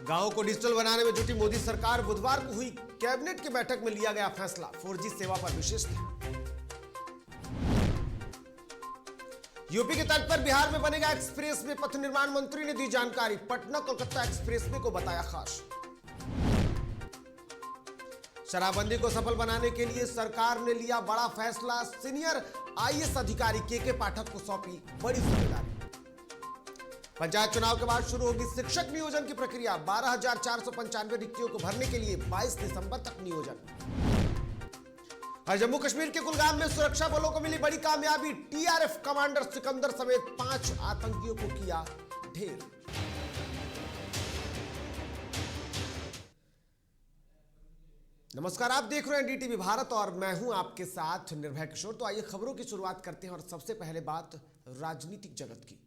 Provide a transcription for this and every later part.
गांवों को डिजिटल बनाने में जुटी मोदी सरकार। बुधवार को हुई कैबिनेट की बैठक में लिया गया फैसला। 4G सेवा पर विशेष ध्यान। यूपी के तट पर बिहार में बनेगा एक्सप्रेस वे। पथ निर्माण मंत्री ने दी जानकारी। पटना कोलकाता एक्सप्रेस वे को बताया खास। शराबबंदी को सफल बनाने के लिए सरकार ने लिया बड़ा फैसला। सीनियर आईएएस अधिकारी के पाठक को सौंपी बड़ी जिम्मेदारी। पंचायत चुनाव के बाद शुरू होगी शिक्षक नियोजन की प्रक्रिया। 12,495 रिक्तियों को भरने के लिए 22 दिसंबर तक नियोजन। और जम्मू कश्मीर के कुलगाम में सुरक्षा बलों को मिली बड़ी कामयाबी। टीआरएफ कमांडर सिकंदर समेत 5 आतंकियों को किया ढेर। नमस्कार, आप देख रहे हैं डीटीवी भारत और मैं हूं आपके साथ निर्भय किशोर। तो आइए खबरों की शुरुआत करते हैं और सबसे पहले बात राजनीतिक जगत की।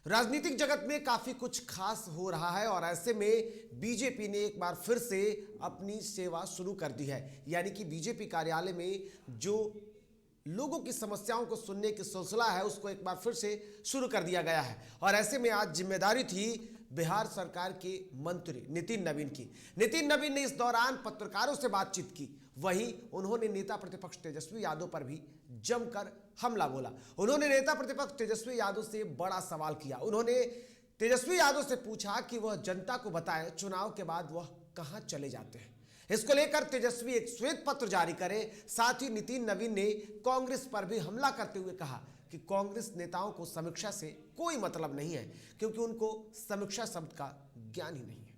राजनीतिक जगत में काफी कुछ खास हो रहा है और ऐसे में बीजेपी ने एक बार फिर से अपनी सेवा शुरू कर दी है। यानी कि बीजेपी कार्यालय में जो लोगों की समस्याओं को सुनने की सिलसिला है उसको एक बार फिर से शुरू कर दिया गया है। और ऐसे में आज जिम्मेदारी थी बिहार सरकार के मंत्री नितिन नवीन की। नितिन नवीन ने इस दौरान पत्रकारों से बातचीत की। वहीं उन्होंने नेता प्रतिपक्ष तेजस्वी यादव पर भी जमकर हमला बोला। उन्होंने नेता प्रतिपक्ष तेजस्वी यादव से बड़ा सवाल किया। उन्होंने तेजस्वी यादव से पूछा कि वह जनता को बताए चुनाव के बाद वह कहां चले जाते हैं। इसको लेकर तेजस्वी एक श्वेत पत्र जारी करे। साथ ही नितिन नवीन ने कांग्रेस पर भी हमला करते हुए कहा कि कांग्रेस नेताओं को समीक्षा से कोई मतलब नहीं है क्योंकि उनको समीक्षा शब्द का ज्ञान ही नहीं है।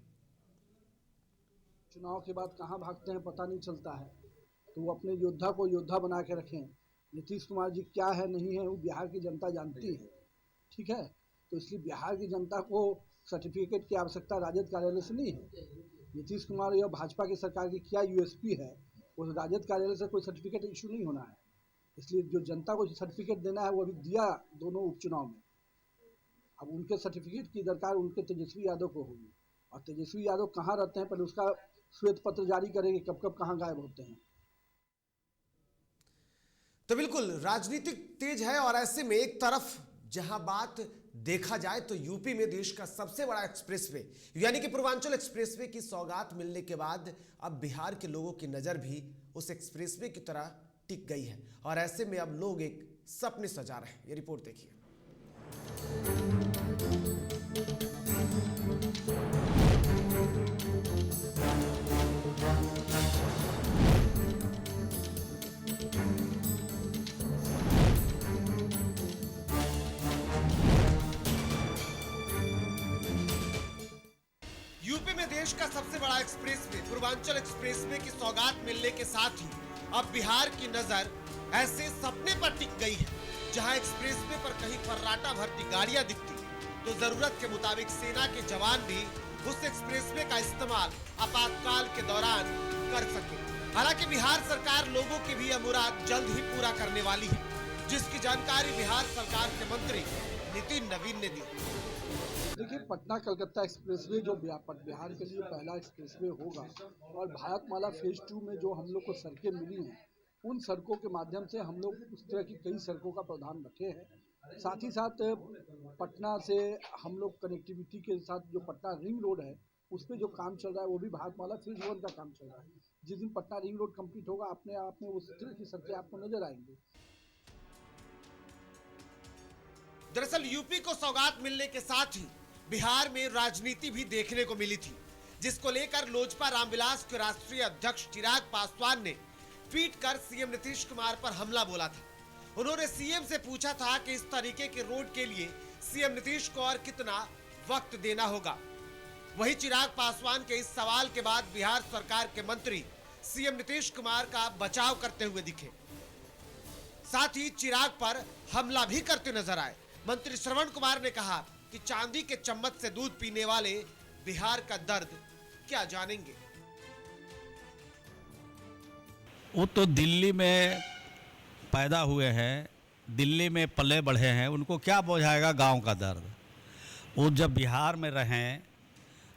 चुनाव के बाद कहां भागते हैं पता नहीं चलता है, तो वो अपने योद्धा को योद्धा बना के रखें। नीतीश कुमार जी क्या है नहीं है वो बिहार की जनता जानती है, ठीक है। तो इसलिए बिहार की जनता को सर्टिफिकेट की आवश्यकता राजद कार्यालय से नहीं है। नीतीश कुमार या भाजपा की सरकार की क्या यूएसपी है, उस राजद कार्यालय से कोई सर्टिफिकेट इशू नहीं होना है। इसलिए जो जनता को सर्टिफिकेट देना है वो अभी दिया दोनों उपचुनाव में। अब उनके सर्टिफिकेट की दरकार उनके तेजस्वी यादव को होगी। और तेजस्वी यादव कहाँ रहते हैं पहले उसका श्वेत पत्र जारी करेंगे, कब कब कहाँ गायब होते हैं। तो बिल्कुल राजनीतिक तेज है और ऐसे में एक तरफ जहां बात देखा जाए तो यूपी में देश का सबसे बड़ा एक्सप्रेसवे यानी कि पूर्वांचल एक्सप्रेसवे की सौगात मिलने के बाद अब बिहार के लोगों की नजर भी उस एक्सप्रेसवे की तरह टिक गई है। और ऐसे में अब लोग एक सपने सजा रहे हैं। ये रिपोर्ट देखिए। यूपी में देश का सबसे बड़ा एक्सप्रेसवे पूर्वांचल एक्सप्रेसवे की सौगात मिलने के साथ ही अब बिहार की नजर ऐसे सपने पर टिक गई है जहां एक्सप्रेसवे पर कहीं फर्राटा भरती गाड़ियां दिखती तो जरूरत के मुताबिक सेना के जवान भी उस एक्सप्रेसवे का इस्तेमाल आपातकाल के दौरान कर सके। हालांकि बिहार सरकार लोगों की भी यह मुराद जल्द ही पूरा करने वाली है, जिसकी जानकारी बिहार सरकार के मंत्री नितिन नवीन ने दी। देखिए, पटना कलकत्ता एक्सप्रेसवे जो बिहार के लिए पहला एक्सप्रेसवे होगा और भारतमाला फेज 2 में जो हम लोग को सड़कें मिली हैं उन सड़कों के माध्यम से हम लोग उस तरह की कई सड़कों का प्रावधान रखे हैं। साथ ही साथ पटना से हम लोग कनेक्टिविटी के साथ जो पटना रिंग रोड है उस पर जो काम चल रहा है वो भी भारतमाला फेज 1 का काम चल रहा है। जिस दिन पटना रिंग रोड कंप्लीट होगा अपने आप में उस तरह की सड़कें आपको नजर आएंगी। दरअसल यूपी को सौगात मिलने के साथ ही बिहार में राजनीति भी देखने को मिली थी, जिसको लेकर लोजपा रामविलास के राष्ट्रीय अध्यक्ष चिराग पासवान ने ट्वीट कर सीएम नीतीश कुमार पर हमला बोला था। उन्होंने सीएम से पूछा था कि इस तरीके के रोड के लिए सीएम नीतीश को और कितना वक्त देना होगा। वहीं चिराग पासवान के इस सवाल के बाद बिहार सरकार के मंत्री सीएम नीतीश कुमार का बचाव करते हुए दिखे, साथ ही चिराग पर हमला भी करते नजर आए। मंत्री श्रवण कुमार ने कहा कि चांदी के चम्मच से दूध पीने वाले बिहार का दर्द क्या जानेंगे। वो तो दिल्ली में पैदा हुए हैं, दिल्ली में पले बढ़े हैं, उनको क्या बुझाएगा गांव का दर्द। वो जब बिहार में रहें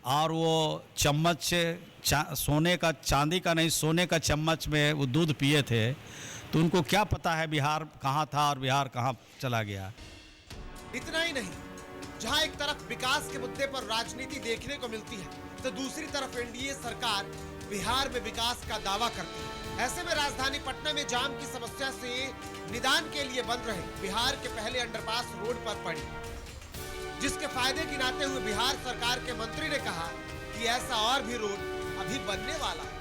और वो चम्मच से सोने का, चांदी का नहीं सोने का चम्मच में वो दूध पिए थे तो उनको क्या पता है बिहार कहाँ था और बिहार कहाँ चला गया। इतना ही नहीं, जहां एक तरफ विकास के मुद्दे पर राजनीति देखने को मिलती है, तो दूसरी तरफ एनडीए सरकार बिहार में विकास का दावा करती है। ऐसे में राजधानी पटना में जाम की समस्या से निदान के लिए बन रहे बिहार के पहले अंडरपास रोड पर पड़ी, जिसके फायदे गिनाते हुए बिहार सरकार के मंत्री ने कहा कि ऐसा और भी रोड अभी बनने वाला है।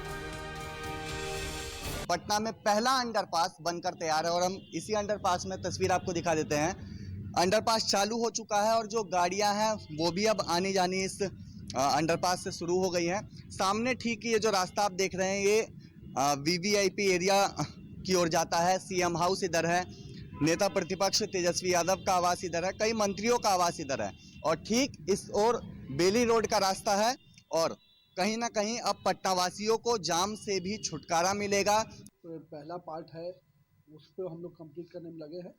पटना में पहला अंडरपास बनकर तैयार है और हम इसी अंडरपास में तस्वीर आपको दिखा देते हैं। अंडरपास चालू हो चुका है और जो गाड़ियां हैं वो भी अब आनी जानी इस अंडरपास से शुरू हो गई हैं। सामने ठीक ये जो रास्ता आप देख रहे हैं ये वीवीआईपी एरिया की ओर जाता है। सीएम हाउस इधर है, नेता प्रतिपक्ष तेजस्वी यादव का आवास इधर है, कई मंत्रियों का आवास इधर है और ठीक इस ओर बेली रोड का रास्ता है और कहीं ना कहीं अब पटना वासियों को जाम से भी छुटकारा मिलेगा। तो पहला पार्ट है उस पर हम लोग कंप्लीट करने में लगे हैं।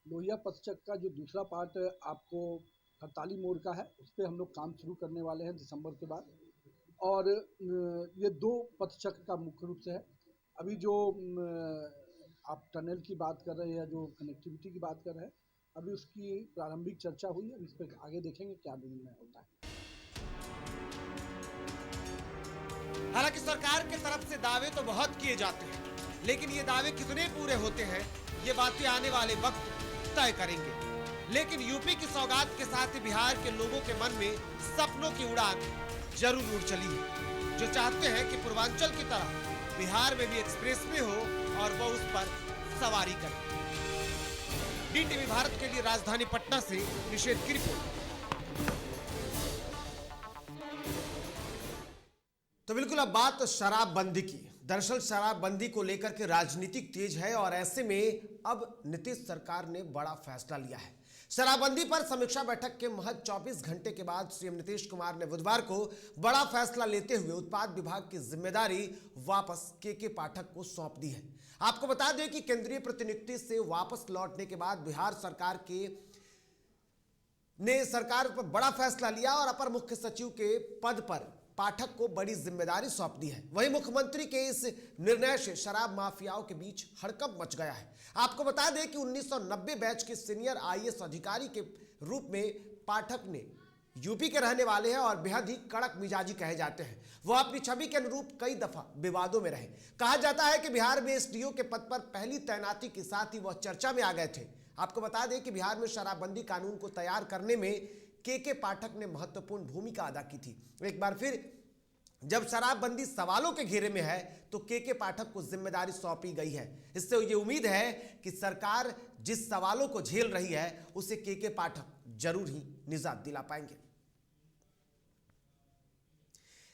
लोहिया पथचक्र का जो दूसरा पार्ट आपको हड़ताली मोड़ का है उस पर हम लोग काम शुरू करने वाले हैं दिसंबर के बाद। और ये 2 पथचक्र का मुख्य रूप से है। अभी जो आप टनल की बात कर रहे हैं या जो कनेक्टिविटी की बात कर रहे हैं, अभी उसकी प्रारंभिक चर्चा हुई है। इस पर आगे देखेंगे क्या निर्णय होता है। हालांकि सरकार की तरफ से दावे तो बहुत किए जाते हैं, लेकिन ये दावे कितने पूरे होते हैं ये बातें आने वाले वक्त तय करेंगे। लेकिन यूपी की सौगात के साथ ही बिहार के लोगों के मन में सपनों की उड़ान जरूर उड़ चली है, जो चाहते हैं कि पूर्वांचल की तरह बिहार में भी एक्सप्रेसवे हो और वो उस पर सवारी करे। डीटीवी भारत के लिए राजधानी पटना से निषेध की रिपोर्ट। तो बिल्कुल अब बात शराबबंदी की। दरअसल शराबबंदी को लेकर के राजनीतिक तेज है और ऐसे में अब नीतीश सरकार ने बड़ा फैसला लिया है। शराबबंदी पर समीक्षा बैठक के महज 24 घंटे के बाद सीएम नीतीश कुमार ने बुधवार को बड़ा फैसला लेते हुए उत्पाद विभाग की जिम्मेदारी वापस के पाठक को सौंप दी है। आपको बता दें कि केंद्रीय प्रतिनियुक्ति से वापस लौटने के बाद बिहार सरकार ने सरकार पर बड़ा फैसला लिया और अपर मुख्य सचिव के पद पर पाठक को बड़ी जिम्मेदारी सौंप दी है। वहीं मुख्यमंत्री के इस निर्णय से शराब माफियाओं के बीच हड़कंप मच गया है। आपको बता दें कि 1990 बैच के सीनियर आईएएस अधिकारी के रूप में पाठक ने यूपी के रहने वाले हैं और बेहद ही कड़क मिजाजी कहे जाते हैं। वह अपनी छवि के अनुरूप कई दफा विवादों में रहे। कहा जाता है कि बिहार में एसडीओ के पद पर पहली तैनाती के साथ ही वह चर्चा में आ गए थे। आपको बता दें कि बिहार में शराबबंदी कानून को तैयार करने में के पाठक ने महत्वपूर्ण भूमिका अदा की थी। एक बार फिर जब शराबबंदी सवालों के घेरे में है तो के पाठक को जिम्मेदारी सौंपी गई है। इससे ये उम्मीद है कि सरकार जिस सवालों को झेल रही है उसे के पाठक जरूर ही निजात दिला पाएंगे।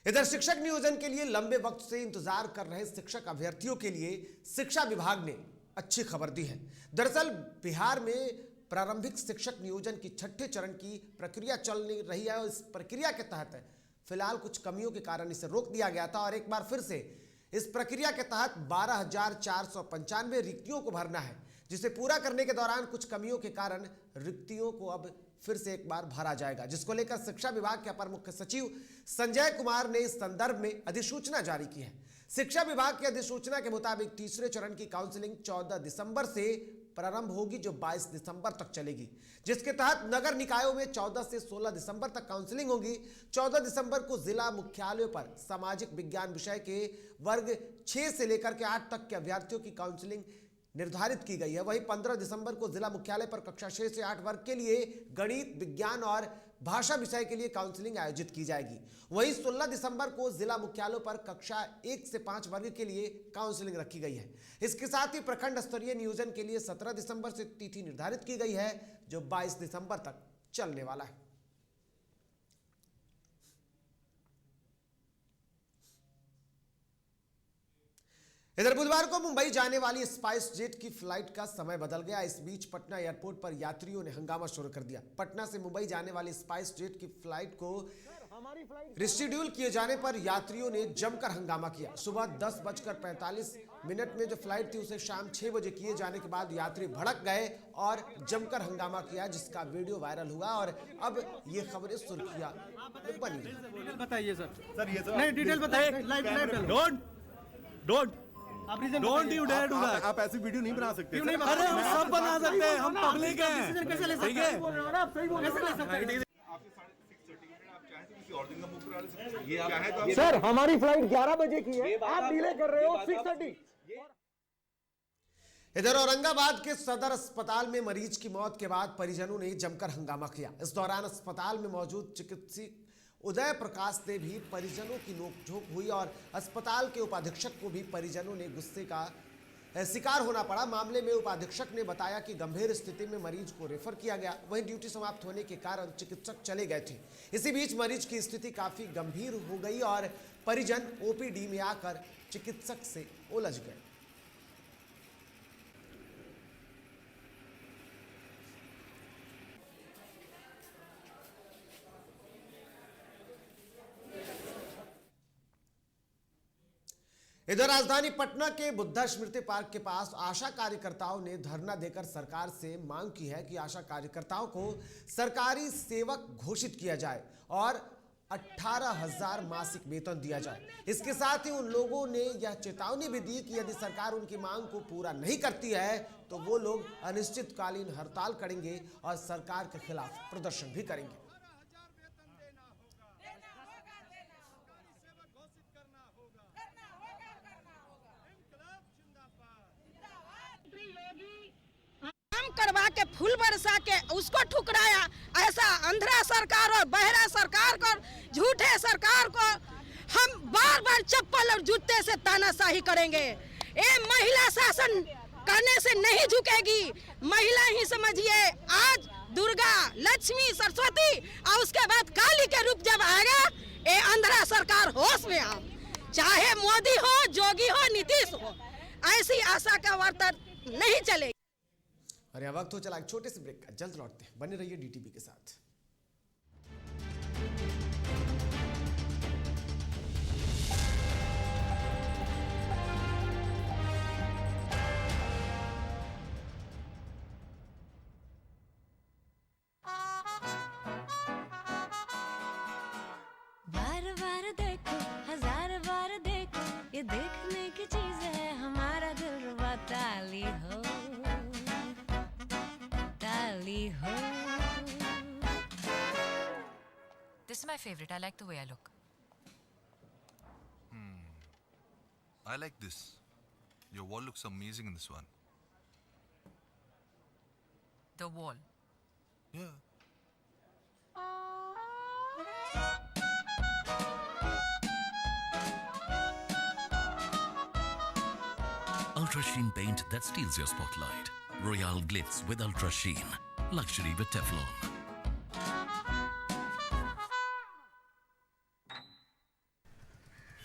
इधर शिक्षक नियोजन के लिए लंबे वक्त से इंतजार कर रहे शिक्षक अभ्यर्थियों के लिए शिक्षा विभाग ने अच्छी खबर दी है। दरअसल बिहार में प्रारंभिक शिक्षक नियोजन की 6ठे चरण की प्रक्रिया चल रही है और इस प्रक्रिया के तहत फिलहाल कुछ कमियों के कारण इसे रोक दिया गया था और एक बार फिर से इस प्रक्रिया के तहत 12,495 रिक्तियों को भरना है, जिसे पूरा करने के दौरान कुछ कमियों के कारण रिक्तियों को अब फिर से एक बार भरा जाएगा, जिसको लेकर शिक्षा विभाग के अपर मुख्य सचिव संजय कुमार ने इस संदर्भ में अधिसूचना जारी की है। शिक्षा विभाग की अधिसूचना के मुताबिक तीसरे चरण की काउंसलिंग 14 दिसंबर से प्रारंभ होगी, जो 22 दिसंबर तक चलेगी, जिसके तहत नगर निकायों में 14 से 16 दिसंबर तक काउंसलिंग होगी। 14 दिसंबर को जिला मुख्यालयों पर सामाजिक विज्ञान विषय के वर्ग 6 से लेकर के 8 तक के अभ्यर्थियों की काउंसलिंग निर्धारित की गई है। वहीं 15 दिसंबर को जिला मुख्यालय पर कक्षा 6 से 8 वर्ग के लिए गणित, विज्ञान और भाषा विषय के लिए काउंसलिंग आयोजित की जाएगी। वहीं 16 दिसंबर को जिला मुख्यालयों पर कक्षा 1 से 5 वर्ग के लिए काउंसलिंग रखी गई है। इसके साथ ही प्रखंड स्तरीय नियोजन के लिए 17 दिसंबर से तिथि निर्धारित की गई है, जो 22 दिसंबर तक चलने वाला है। इधर बुधवार को मुंबई जाने वाली स्पाइस जेट की फ्लाइट का समय बदल गया। इस बीच पटना एयरपोर्ट पर यात्रियों ने हंगामा शुरू कर दिया। पटना से मुंबई जाने वाली स्पाइस जेट की फ्लाइट को रिशेड्यूल किए जाने पर यात्रियों ने जमकर हंगामा किया। सुबह 10:45 में जो फ्लाइट थी उसे शाम 6 बजे किए जाने के बाद यात्री भड़क गए और जमकर हंगामा किया, जिसका वीडियो वायरल हुआ और अब ये खबरें सुर्खियां बनी। बताइए सर ये नहीं डिटेल बताइए। Don't you dare do that. आप ऐसी वीडियो नहीं बना सकते। अरे हम सब बना सकते हैं, हम पब्लिक हैं, ठीक है। सर हमारी फ्लाइट 11 बजे की है, आप डिले कर रहे हो 6:30। इधर औरंगाबाद के सदर अस्पताल में मरीज की मौत के बाद परिजनों ने जमकर हंगामा किया। इस दौरान अस्पताल में मौजूद चिकित्सक उदय प्रकाश ने भी परिजनों की नोकझोंक हुई और अस्पताल के उपाधीक्षक को भी परिजनों ने गुस्से का शिकार होना पड़ा। मामले में उपाधीक्षक ने बताया कि गंभीर स्थिति में मरीज को रेफर किया गया, वहीं ड्यूटी समाप्त होने के कारण चिकित्सक चले गए थे। इसी बीच मरीज की स्थिति काफी गंभीर हो गई और परिजन ओपीडी में आकर चिकित्सक से उलझ गए। इधर राजधानी पटना के बुद्धा स्मृति पार्क के पास आशा कार्यकर्ताओं ने धरना देकर सरकार से मांग की है कि आशा कार्यकर्ताओं को सरकारी सेवक घोषित किया जाए और 18,000 मासिक वेतन दिया जाए। इसके साथ ही उन लोगों ने यह चेतावनी भी दी कि यदि सरकार उनकी मांग को पूरा नहीं करती है तो वो लोग अनिश्चितकालीन हड़ताल करेंगे और सरकार के खिलाफ प्रदर्शन भी करेंगे। करवा के फूल बरसा के उसको ठुकराया। ऐसा अंधा सरकार और बहरा सरकार को, झूठे सरकार को हम बार बार चप्पल और जूते से तानाशाही करेंगे। ये महिला शासन करने से नहीं झुकेगी। महिला ही समझिए, आज दुर्गा, लक्ष्मी, सरस्वती और उसके बाद काली के रूप जब आएगा, ये अंधा सरकार होश में आओ। चाहे मोदी हो, जोगी हो, नीतीश हो, ऐसी आशा का वर्तन नहीं चलेगी। और यह वक्त हो चला एक छोटे से ब्रेक का, जल्द लौटते हैं, बने रहिए डीटीवी के साथ। बार बार देखो, हजार बार देखो, ये देखने की चीज है, हमारा दिल रुबा ताली हो, ताली हो। This is my favorite. I like the way I look. I like this. Your wall looks amazing in this one. The wall. Yeah. Ultra Sheen paint that steals your spotlight. Royale glitz with Ultra Sheen. Luxury with Teflon.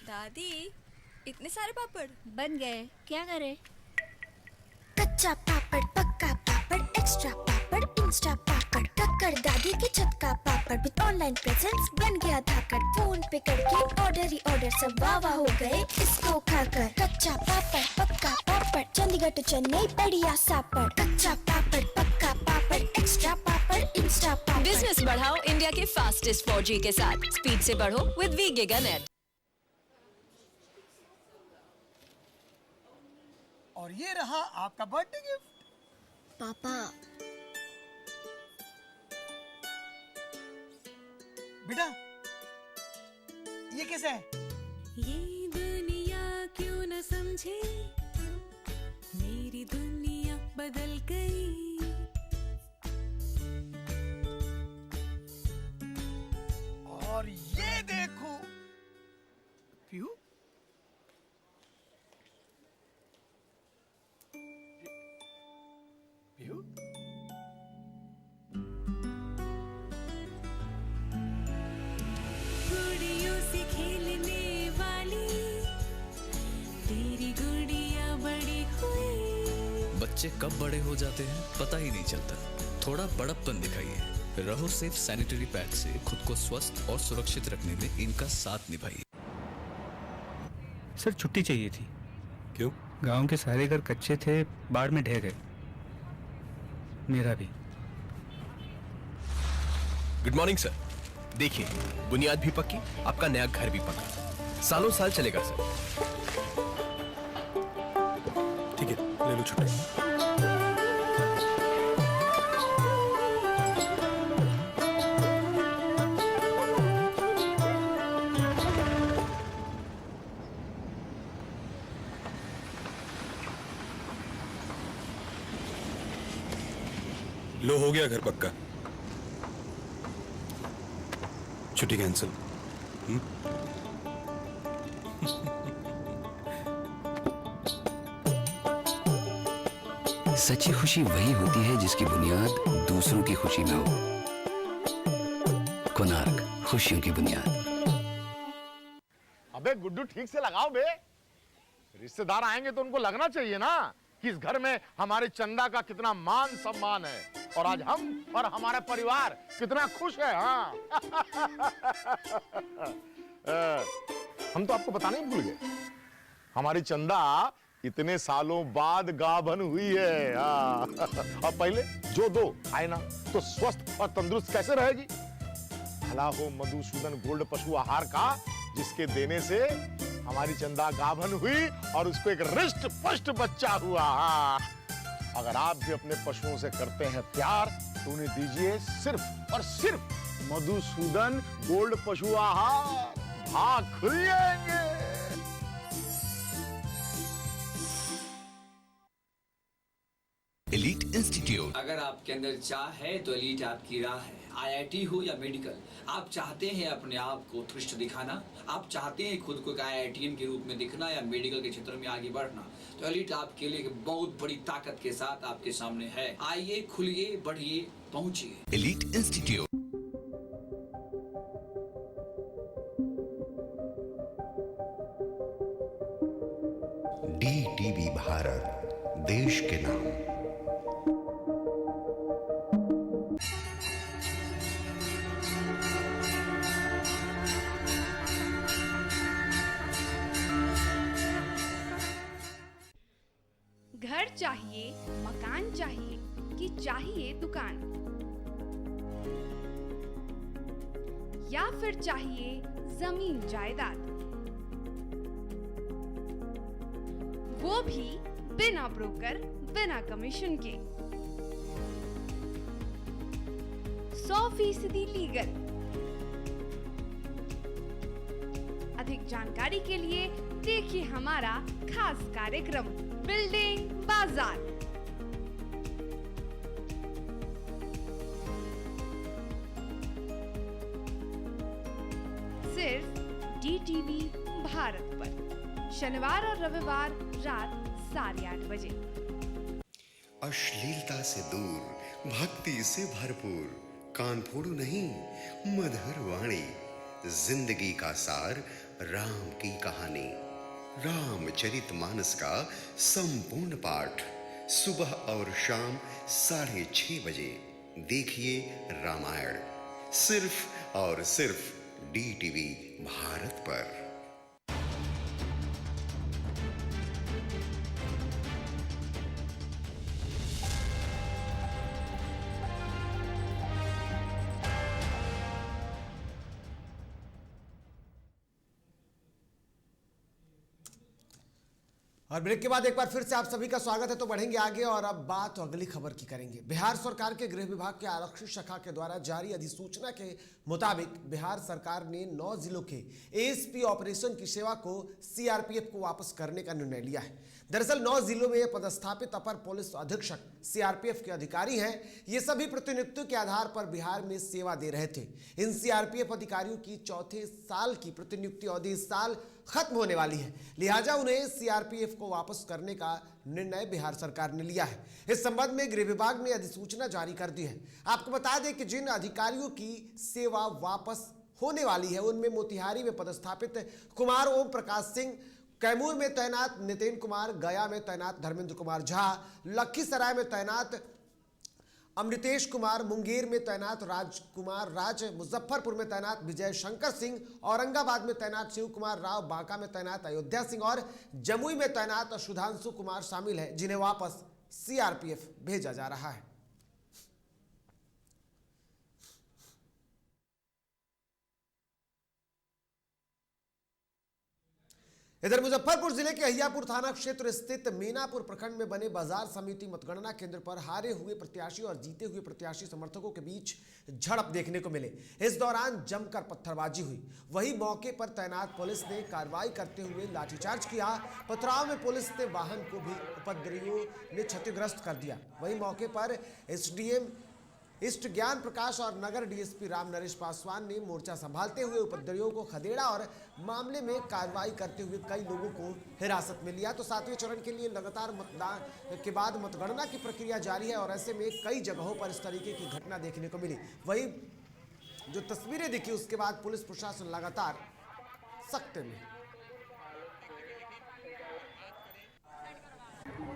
दादी, इतने सारे पापड़ बन गए, क्या करे? कच्चा पापड़, पक्का पापड़, extra पापड़, Insta पापड़, टक्कर दादी के छत का पापड़ विद ऑनलाइन प्रेजेंस बन गया धाकड़। फोन पे करके ऑर्डर ही ऑर्डर, सब वाह हो गए इसको खाकर। कच्चा पापड़, पक्का पापड़, चंडीगढ़ टू चेन्नई बढ़िया सापड़। कच्चा पापड़, पक्का पापड़, एक्स्ट्रा पापड़, इंस्टा पापड़। बिजनेस बढ़ाओ इंडिया के फास्टेस्ट 4G के साथ। स्पीड से बढ़ो विद वी गिगानेट। और ये रहा आपका बर्थडे गिफ्ट। पापा, बेटा ये कैसा है? ये दुनिया क्यों न समझे, मेरी दुनिया बदल गई। और ये देखो पीहू, पीहू गुड़ियों से खेलने वाली तेरी गुड़िया बड़ी हुई। बच्चे कब बड़े हो जाते हैं पता ही नहीं चलता। थोड़ा बड़प्पन दिखाइए। रहो सेफ सैनिटरी पैड से खुद को स्वस्थ और सुरक्षित रखने में इनका साथ निभाइए। सर छुट्टी चाहिए थी। क्यों? गांव के सारे घर कच्चे थे, बाढ़ में ढह गए। मेरा भी। Good morning sir. देखिए, बुनियाद भी पक्की, आपका नया घर भी पक्का, सालों साल चलेगा सर। ठीक है, ले लो छुट्टी। लो हो गया घर पक्का। छुट्टी कैंसिल। सच्ची खुशी वही होती है जिसकी बुनियाद दूसरों की खुशी में हो। कोणार्क, खुशियों की बुनियाद। अबे गुड्डू ठीक से लगाओ बे, रिश्तेदार आएंगे तो उनको लगना चाहिए ना कि इस घर में हमारे चंदा का कितना मान सम्मान है और आज हम और हमारा परिवार कितना खुश है। हाँ हम तो आपको बताने ही भूल गए, हमारी चंदा इतने सालों बाद गाभन हुई है। और पहले जो दो खाए ना तो स्वस्थ और तंदुरुस्त कैसे रहेगी। भला हो मधुसूदन गोल्ड पशु आहार का, जिसके देने से हमारी चंदा गाभन हुई और उसको एक रिष्ट पुष्ट बच्चा हुआ। अगर आप भी अपने पशुओं से करते हैं प्यार तो उन्हें दीजिए सिर्फ और सिर्फ मधुसूदन गोल्ड पशु आहार। भाग खुल जाएंगे। Elite institute. अगर आपके अंदर चाह है तो एलीट आपकी राह है। आईआईटी हो या मेडिकल, आप चाहते हैं अपने आप को उत्कृष्ट दिखाना, आप चाहते हैं खुद को एक आईआईटीएन के रूप में दिखना या मेडिकल के क्षेत्र में आगे बढ़ना, तो एलीट आपके लिए एक बहुत बड़ी ताकत के साथ आपके सामने है। आइए, खुलिए, बढ़िए, पहुंचिए। Elite institute. डीटीवी भारत, देश के नाम। घर चाहिए, मकान चाहिए कि चाहिए दुकान, या फिर चाहिए जमीन जायदाद, वो भी बिना ब्रोकर, बिना कमीशन के, 100% लीगल। अधिक जानकारी के लिए देखिए हमारा खास कार्यक्रम बिल्डिंग बाजार। सिर्फ डीटीवी भारत पर शनिवार और रविवार रात 8:30 बजे। अश्लीलता से दूर, भक्ति से भरपूर, कान फोड़ू नहीं, मधुर वाणी, जिंदगी का सार, राम की कहानी, रामचरितमानस का संपूर्ण पाठ, सुबह और शाम 6:30 बजे। देखिए रामायण, सिर्फ और सिर्फ डीटीवी भारत पर। और ब्रेक के बाद एक बार फिर से आप सभी का स्वागत है। तो बढ़ेंगे आगे और अब बात अगली खबर की करेंगे। बिहार सरकार के गृह विभाग के आरक्षी शाखा के द्वारा जारी अधिसूचना के मुताबिक बिहार सरकार ने 9 जिलों के एएसपी ऑपरेशन की सेवा को सीआरपीएफ को वापस करने का निर्णय लिया है। दरअसल 9 जिलों में पदस्थापित अपर पुलिस अधीक्षक सीआरपीएफ के अधिकारी हैं। ये सभी प्रतिनियुक्ति के आधार पर बिहार में सेवा दे रहे थे। इन सीआरपीएफ अधिकारियों की चौथे साल की प्रतिनियुक्ति अवधि इस साल खत्म होने वाली है, लिहाजा उन्हें सीआरपीएफ को वापस करने का निर्णय बिहार सरकार ने लिया है। इस संबंध में गृह विभाग ने अधिसूचना जारी कर दी है। आपको बता दें कि जिन अधिकारियों की सेवा वापस होने वाली है उनमें मोतिहारी में पदस्थापित कुमार ओम प्रकाश सिंह, कैमूर में तैनात नितिन कुमार, गया में तैनात धर्मेंद्र कुमार झा, लखीसराय में तैनात अमृतेश कुमार, मुंगेर में तैनात राजकुमार राज, मुजफ्फरपुर में तैनात विजय शंकर सिंह, औरंगाबाद में तैनात शिव कुमार राव, बांका में तैनात अयोध्या सिंह और जमुई में तैनात सुधांशु कुमार शामिल है, जिन्हें वापस सीआरपीएफ भेजा जा रहा है। इधर मुजफ्फरपुर जिले के अहियापुर थाना क्षेत्र स्थित मीनापुर प्रखंड में बने बाजार समिति मतगणना केंद्र पर हारे हुए प्रत्याशी और जीते हुए प्रत्याशी समर्थकों के बीच झड़प देखने को मिले। इस दौरान जमकर पत्थरबाजी हुई। वहीं मौके पर तैनात पुलिस ने कार्रवाई करते हुए लाठीचार्ज किया। पथराव में पुलिस ने वाहन को भी उपद्रवियों ने क्षतिग्रस्त कर दिया। वहीं मौके पर एसडीएम इष्ट ज्ञान प्रकाश और नगर डीएसपी राम नरेश पासवान ने मोर्चा संभालते हुए उपद्रवियों को खदेड़ा और मामले में कार्रवाई करते हुए कई लोगों को हिरासत में लिया। तो 7वें चरण के लिए लगातार मतदान के बाद मतगणना की प्रक्रिया जारी है और ऐसे में कई जगहों पर इस तरीके की घटना देखने को मिली। वहीं जो तस्वीरें दिखी उसके बाद पुलिस प्रशासन लगातार सख्ते में।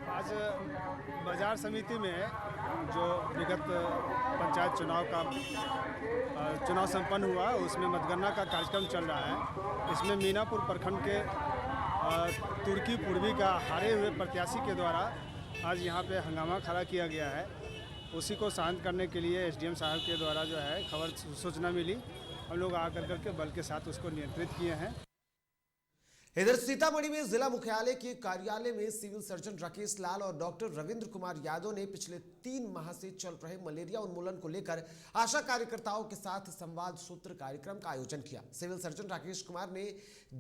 आज बाजार समिति में जो विगत पंचायत चुनाव का चुनाव संपन्न हुआ उसमें मतगणना का कार्यक्रम चल रहा है। इसमें मीनापुर प्रखंड के तुर्की पूर्वी का हारे हुए प्रत्याशी के द्वारा आज यहाँ पे हंगामा खड़ा किया गया है। उसी को शांत करने के लिए एसडीएम साहब के द्वारा जो है खबर सूचना मिली, हम लोग आकर करके बल के साथ उसको नियंत्रित किए हैं। इधर सीतामढ़ी में जिला मुख्यालय के कार्यालय में सिविल सर्जन राकेश लाल और डॉक्टर रविंद्र कुमार यादव ने पिछले 3 माह से चल रहे मलेरिया उन्मूलन को लेकर आशा कार्यकर्ताओं के साथ संवाद सूत्र कार्यक्रम का आयोजन किया। सिविल सर्जन राकेश कुमार ने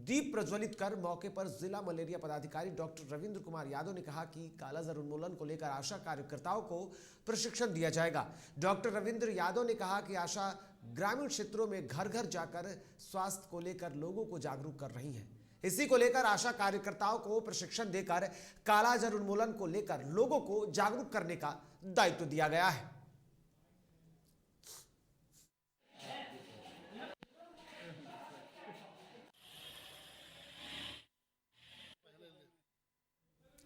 दीप प्रज्वलित कर मौके पर जिला मलेरिया पदाधिकारी डॉक्टर रविंद्र कुमार यादव ने कहा कि कालाजार उन्मूलन को लेकर आशा कार्यकर्ताओं को प्रशिक्षण दिया जाएगा। डॉक्टर रविंद्र यादव ने कहा कि आशा ग्रामीण क्षेत्रों में घर घर जाकर स्वास्थ्य को लेकर लोगों को जागरूक कर रही है। इसी को लेकर आशा कार्यकर्ताओं को प्रशिक्षण देकर कालाजार उन्मूलन को लेकर लोगों को जागरूक करने का दायित्व दिया गया है।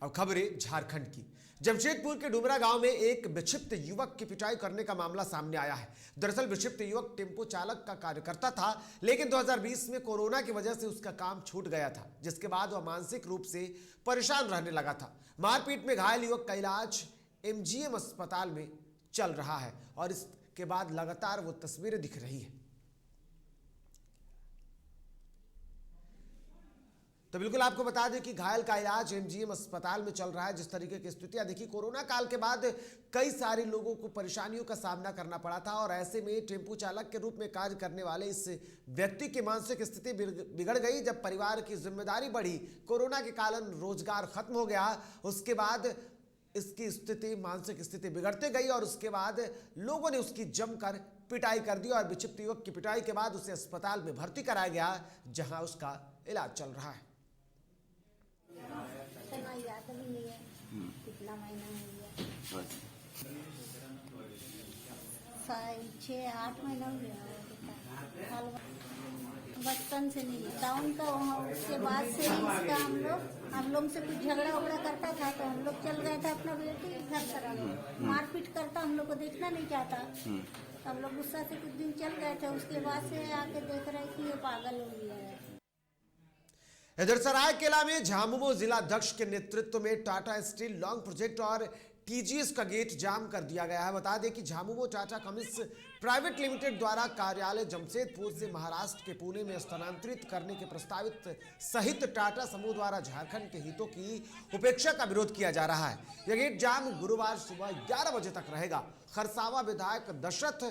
अब खबरें झारखंड की। जमशेदपुर के डुमरा गांव में एक विक्षिप्त युवक की पिटाई करने का मामला सामने आया है। दरअसल विक्षिप्त युवक टेम्पो चालक का कार्यकर्ता था, लेकिन 2020 में कोरोना की वजह से उसका काम छूट गया था, जिसके बाद वह मानसिक रूप से परेशान रहने लगा था। मारपीट में घायल युवक का इलाज एमजीएम अस्पताल में चल रहा है और इसके बाद लगातार वो तस्वीरें दिख रही है। तो बिल्कुल आपको बता दें कि घायल का इलाज एमजीएम अस्पताल में चल रहा है। जिस तरीके की स्थितियां देखी, कोरोना काल के बाद कई सारे लोगों को परेशानियों का सामना करना पड़ा था और ऐसे में टेम्पो चालक के रूप में कार्य करने वाले इस व्यक्ति की मानसिक स्थिति बिगड़ गई। जब परिवार की जिम्मेदारी बढ़ी, कोरोना के कारण रोजगार खत्म हो गया, उसके बाद इसकी स्थिति मानसिक स्थिति बिगड़ते गई और उसके बाद लोगों ने उसकी जमकर पिटाई कर दी और विक्षिप्त युवक की पिटाई के बाद उसे अस्पताल में भर्ती कराया गया, जहां उसका इलाज चल रहा है। याद भी नहीं है कितना महीना हो गया, 6-8 महीना हो गया। बचपन से नहीं टाउन का वहाँ, उसके बाद से ही इसका हम लोग से कुछ झगड़ा उगड़ा करता था तो हम लोग चल गए थे अपना बेटी घर कराने। मारपीट करता, हम लोग को देखना नहीं चाहता। हम लोग गुस्सा से कुछ दिन चल गए थे, उसके बाद से आके देख रहे कि ये पागल हो गया है। इधर सरायकेला में झामुमो जिला अध्यक्ष के नेतृत्व में टाटा स्टील लॉन्ग प्रोजेक्ट और टीजीएस का गेट जाम कर दिया गया है। बता दें कि Jhamumo Tata chemicals private limited द्वारा कार्यालय जमशेदपुर से महाराष्ट्र के पुणे में स्थानांतरित करने के प्रस्तावित सहित टाटा समूह द्वारा झारखंड के हितों की उपेक्षा का विरोध किया जा रहा है। यह गेट जाम गुरुवार सुबह 11 बजे तक रहेगा। खरसावा विधायक दशरथ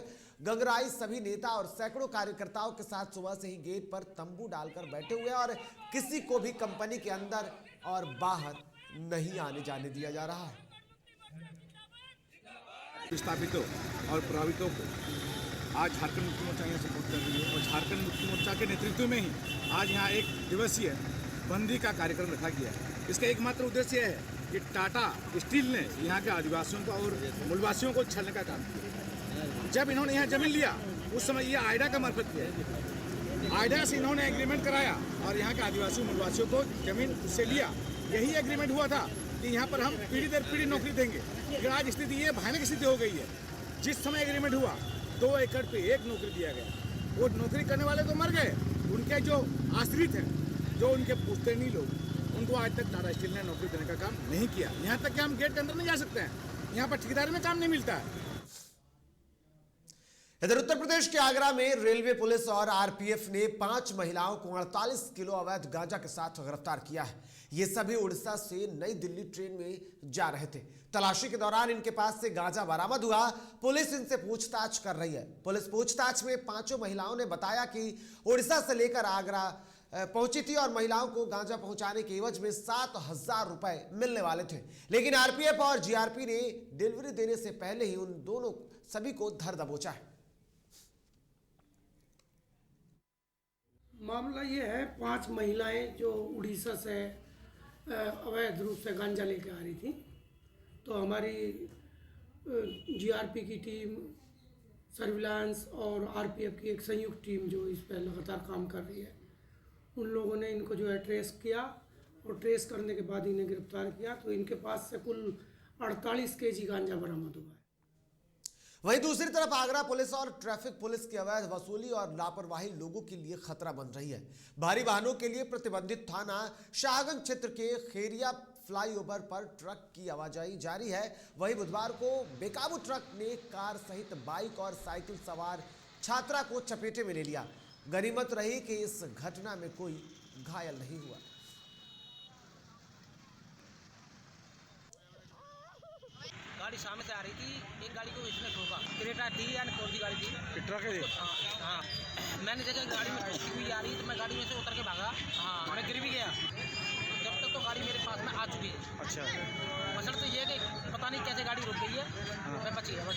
गंगराई सभी नेता और सैकड़ों कार्यकर्ताओं के साथ सुबह से ही गेट पर तंबू डालकर बैठे हुए और किसी को भी कंपनी के अंदर और बाहर नहीं आने जाने दिया जा रहा है। विस्थापितों और प्रभावितों को आज झारखंड मुक्ति मोर्चा यहाँ सपोर्ट कर रही है और झारखंड मुक्ति मोर्चा के नेतृत्व में ही आज यहाँ एक दिवसीय बंदी का कार्यक्रम रखा गया है। इसका एकमात्र उद्देश्य है कि टाटा स्टील ने यहाँ के आदिवासियों को और मूलवासियों को छलने का काम किया। जब इन्होंने यहाँ जमीन लिया उस समय ये आइडा का मार्फत किया। आइडा से इन्होंने एग्रीमेंट कराया और यहाँ के आदिवासी मूलवासियों को जमीन उससे लिया। यही एग्रीमेंट हुआ था कि यहाँ पर हम पीढ़ी दर पीढ़ी नौकरी देंगे। लेकिन आज स्थिति ये भयानक स्थिति हो गई है। जिस समय एग्रीमेंट हुआ 2 एकड़ पे 1 नौकरी दिया गया। वो नौकरी करने वाले तो मर गए, उनके जो आश्रित हैं, जो उनके पुश्तैनी लोग, उनको आज तक टाटा स्टील ने नौकरी देने का काम नहीं किया। यहाँ तक कि हम गेट के अंदर नहीं जा सकते हैं, यहाँ पर ठेकेदारी में काम नहीं मिलता है। इधर उत्तर प्रदेश के आगरा में रेलवे पुलिस और आरपीएफ ने 5 महिलाओं को 48 किलो अवैध गांजा के साथ गिरफ्तार किया है। ये सभी उड़ीसा से नई दिल्ली ट्रेन में जा रहे थे। तलाशी के दौरान इनके पास से गांजा बरामद हुआ। पुलिस इनसे पूछताछ कर रही है। पुलिस पूछताछ में 5 महिलाओं ने बताया कि उड़ीसा से लेकर आगरा पहुंची थी और महिलाओं को गांजा पहुंचाने के एवज में 7,000 रुपए मिलने वाले थे, लेकिन आरपीएफ और जीआरपी ने डिलीवरी देने से पहले ही उन दोनों सभी को धर दबोचा है। मामला ये है, 5 महिलाएं जो उड़ीसा से अवैध रूप से गांजा लेके आ रही थी, तो हमारी जीआरपी की टीम, सर्विलांस और आरपीएफ की एक संयुक्त टीम जो इस पर लगातार काम कर रही है, उन लोगों ने इनको जो है ट्रेस किया और ट्रेस करने के बाद इन्हें गिरफ्तार किया। तो इनके पास से कुल 48 केजी गांजा बरामद हुआ है। वहीं दूसरी तरफ आगरा पुलिस और ट्रैफिक पुलिस की अवैध वसूली और लापरवाही लोगों के लिए खतरा बन रही है। भारी वाहनों के लिए प्रतिबंधित थाना शाहगंज क्षेत्र के खेरिया फ्लाईओवर पर ट्रक की आवाजाही जारी है। वहीं बुधवार को बेकाबू ट्रक ने कार सहित बाइक और साइकिल सवार छात्रा को चपेटे में ले लिया। गनीमत रही कि इस घटना में कोई घायल नहीं हुआ। गाड़ी सामने से आ रही थी, एक गाड़ी को इसने ठोका। क्रेटा थी या 4G गाड़ी थी। ट्रक है? हाँ, मैंने देखा गाड़ी में ठोकी हुई आ रही, तो मैं गाड़ी में से उतर के भागा। हाँ, मैं गिर भी गया। जब तक तो गाड़ी मेरे पास में आ चुकी है। अच्छा। मसला तो ये है कि पता नहीं कैसे गाड़ी रुक गई है। मैं बच गया।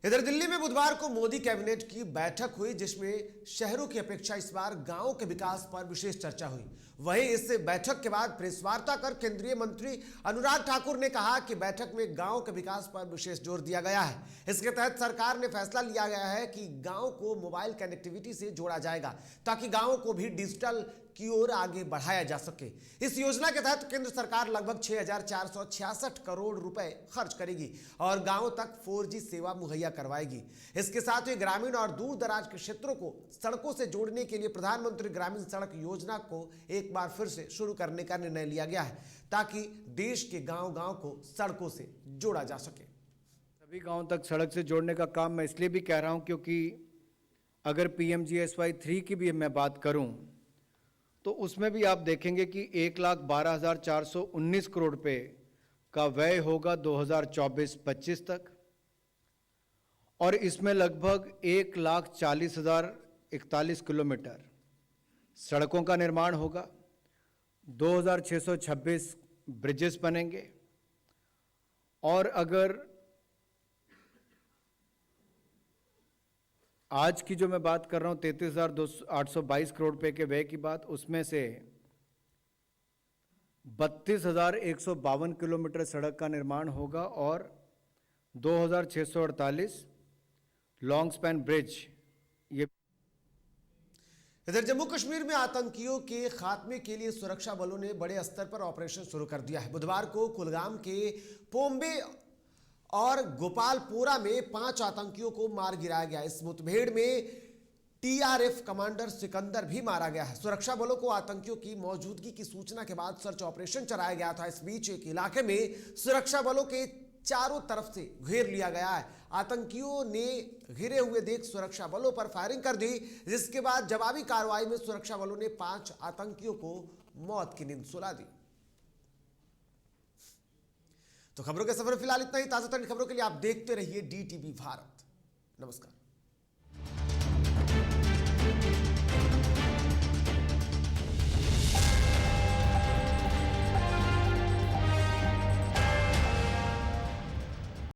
इधर दिल्ली में बुधवार को मोदी कैबिनेट की बैठक हुई, जिसमें शहरों की अपेक्षा इस बार गांवों के विकास पर विशेष चर्चा हुई। वहीं इस बैठक के बाद प्रेस वार्ता कर केंद्रीय मंत्री अनुराग ठाकुर ने कहा कि बैठक में गांव के विकास पर विशेष जोर दिया गया है। इसके तहत सरकार ने फैसला लिया गया है कि गांव को मोबाइल कनेक्टिविटी से जोड़ा जाएगा, ताकि गांवों को भी डिजिटल की ओर आगे बढ़ाया जा सके। इस योजना के तहत केंद्र सरकार लगभग 6,466 करोड़ रुपए खर्च करेगी और गांवों तक 4G सेवा मुहैया करवाएगी। इसके साथ ही ग्रामीण और दूर दराज के क्षेत्रों को सड़कों से जोड़ने के लिए प्रधानमंत्री ग्रामीण सड़क योजना को एक बार फिर से शुरू करने का निर्णय लिया गया है, ताकि देश के गांव-गांव को सड़कों से जोड़ा जा सके। सभी गाँव तक सड़क से जोड़ने का काम मैं इसलिए भी कह रहा हूँ क्योंकि अगर PMGSY 3 की भी मैं बात करूँ तो उसमें भी आप देखेंगे कि 1,12,419 करोड़ रुपए का व्यय होगा 2024-25 तक, और इसमें लगभग 1,40,041 किलोमीटर सड़कों का निर्माण होगा, 2,626 ब्रिजेस बनेंगे, और अगर आज की जो मैं बात कर रहा हूँ 33,822 करोड़ रुपए के व्यय की बात, उसमें से 32,152 किलोमीटर सड़क का निर्माण होगा और 2,648 लॉन्ग स्पैन ब्रिज। ये इधर जम्मू कश्मीर में आतंकियों के खात्मे के लिए सुरक्षा बलों ने बड़े स्तर पर ऑपरेशन शुरू कर दिया है। बुधवार को कुलगाम के पोम्बे और गोपालपोरा में 5 आतंकियों को मार गिराया गया। इस मुठभेड़ में TRF कमांडर सिकंदर भी मारा गया है। सुरक्षा बलों को आतंकियों की मौजूदगी की सूचना के बाद सर्च ऑपरेशन चलाया गया था। इस बीच एक इलाके में सुरक्षा बलों के चारों तरफ से घेर लिया गया है। आतंकियों ने घिरे हुए देख सुरक्षा बलों पर फायरिंग कर दी, जिसके बाद जवाबी कार्रवाई में सुरक्षा बलों ने 5 आतंकियों को मौत की नींद सुला दी। तो खबरों के सफर फिलहाल इतना ही। ताजा तरीन खबरों के लिए आप देखते रहिए DTV भारत। नमस्कार।